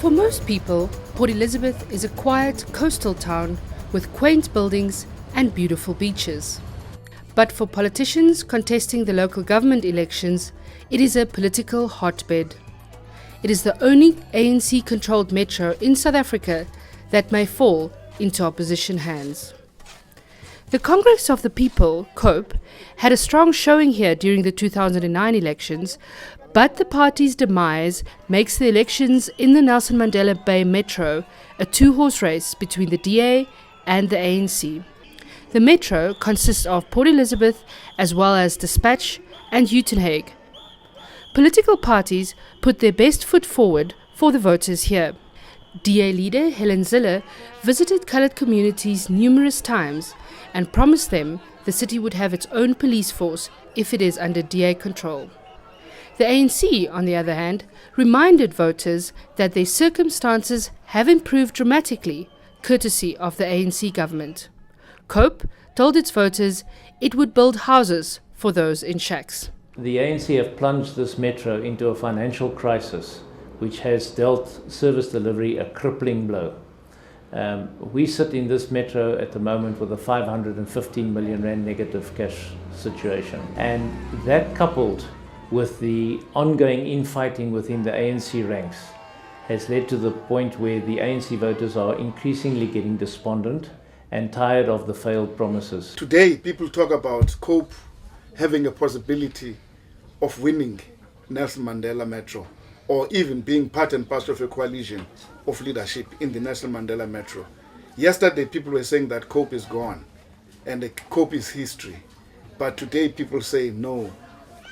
For most people, Port Elizabeth is a quiet coastal town with quaint buildings and beautiful beaches. But for politicians contesting the local government elections, it is a political hotbed. It is the only ANC-controlled metro in South Africa that may fall into opposition hands. The Congress of the People, COPE, had a strong showing here during the 2009 elections, but the party's demise makes the elections in the Nelson Mandela Bay Metro a two-horse race between the DA and the ANC. The Metro consists of Port Elizabeth as well as Dispatch and Uitenhage. Political parties put their best foot forward for the voters here. DA leader Helen Zille visited coloured communities numerous times and promised them the city would have its own police force if it is under DA control. The ANC, on the other hand, reminded voters that their circumstances have improved dramatically, courtesy of the ANC government. COPE told its voters it would build houses for those in shacks. The ANC have plunged this metro into a financial crisis which has dealt service delivery a crippling blow. We sit in this metro at the moment with a 515 million rand negative cash situation, and that coupled with the ongoing infighting within the ANC ranks has led to the point where the ANC voters are increasingly getting despondent and tired of the failed promises. Today, people talk about COPE having a possibility of winning Nelson Mandela Metro, or even being part and parcel of a coalition of leadership in the Nelson Mandela Metro. Yesterday, people were saying that COPE is gone and COPE is history. But today, people say, no,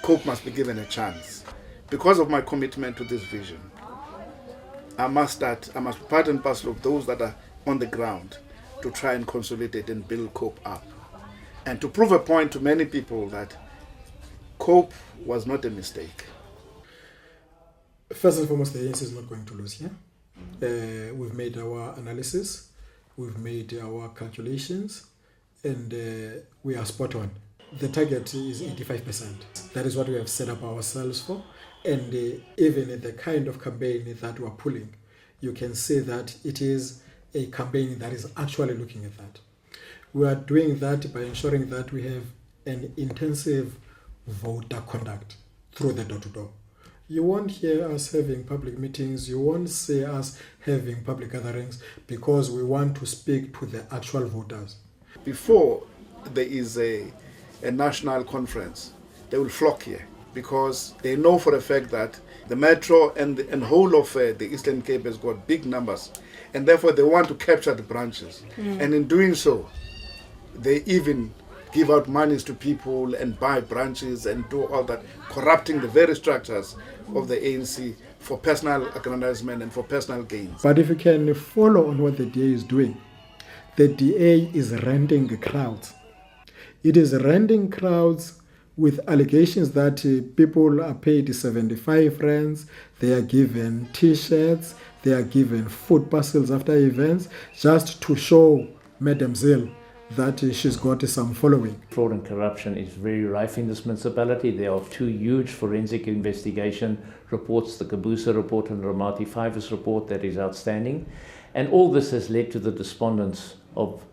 COPE must be given a chance. Because of my commitment to this vision, I must be part and parcel of those that are on the ground to try and consolidate and build COPE up. And to prove a point to many people that COPE was not a mistake. First and foremost, the ANC is not going to lose here. We've made our analysis, we've made our calculations, and we are spot on. The target is 85%. That is what we have set up ourselves for. And even the kind of campaign that we're pulling, you can say that it is a campaign that is actually looking at that. We are doing that by ensuring that we have an intensive voter conduct through the door-to-door. You won't hear us having public meetings, you won't see us having public gatherings, because we want to speak to the actual voters. Before there is a national conference, they will flock here because they know for a fact that the metro and whole of the Eastern Cape has got big numbers, and therefore they want to capture the branches. And in doing so, they even give out monies to people and buy branches and do all that, corrupting the very structures of the ANC for personal aggrandizement and for personal gains. But if you can follow on what the DA is doing, the DA is renting crowds. It is renting crowds with allegations that people are paid 75 rands, they are given T-shirts, they are given food parcels after events, just to show Madam Zille that she's got some following. Fraud and corruption is very rife in this municipality. There are two huge forensic investigation reports, the Kabusa report and the Ramati Fivers report, that is outstanding. And all this has led to the despondence of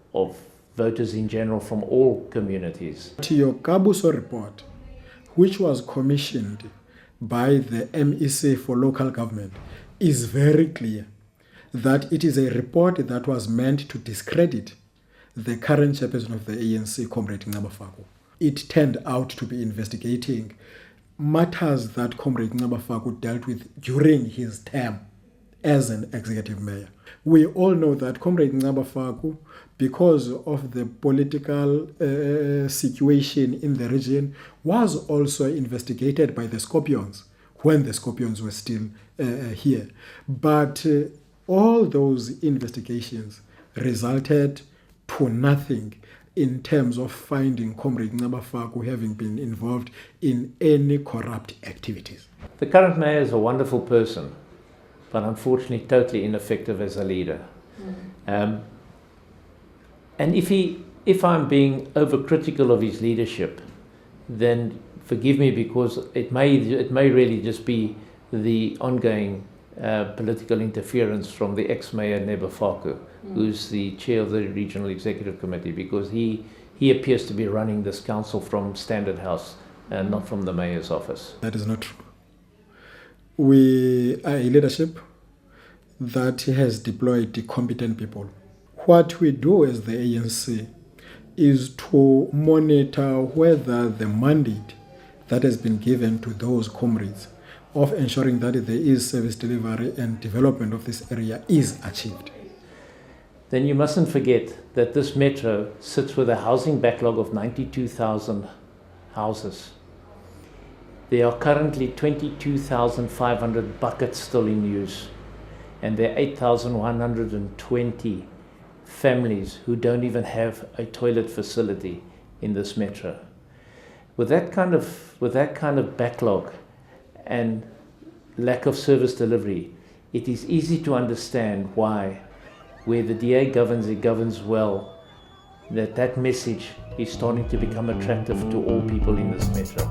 voters in general from all communities. To your Kabusa report, which was commissioned by the MEC for local government, is very clear that it is a report that was meant to discredit the current chairperson of the ANC, Comrade Ngabafako. It turned out to be investigating matters that Comrade Ngabafako dealt with during his term as an executive mayor. We all know that Comrade Ngabafako, because of the political situation in the region, was also investigated by the Scorpions when the Scorpions were still here. But all those investigations resulted to nothing in terms of finding Comrade Ngabafako having been involved in any corrupt activities. The current mayor is a wonderful person, but unfortunately totally ineffective as a leader. And if I'm being overcritical of his leadership, then forgive me, because it may really just be the ongoing political interference from the ex-mayor Nebafaku, who's the chair of the Regional Executive Committee, because he appears to be running this council from Standard House and not from the mayor's office. That is not true. We are a leadership that has deployed competent people. What we do as the ANC is to monitor whether the mandate that has been given to those comrades of ensuring that there is service delivery and development of this area is achieved. Then you mustn't forget that this metro sits with a housing backlog of 92,000 houses. There are currently 22,500 buckets still in use, and there are 8,120 families who don't even have a toilet facility in this metro. With that kind of backlog and lack of service delivery, it is easy to understand why, where the DA governs, it governs well, that message is starting to become attractive to all people in this metro.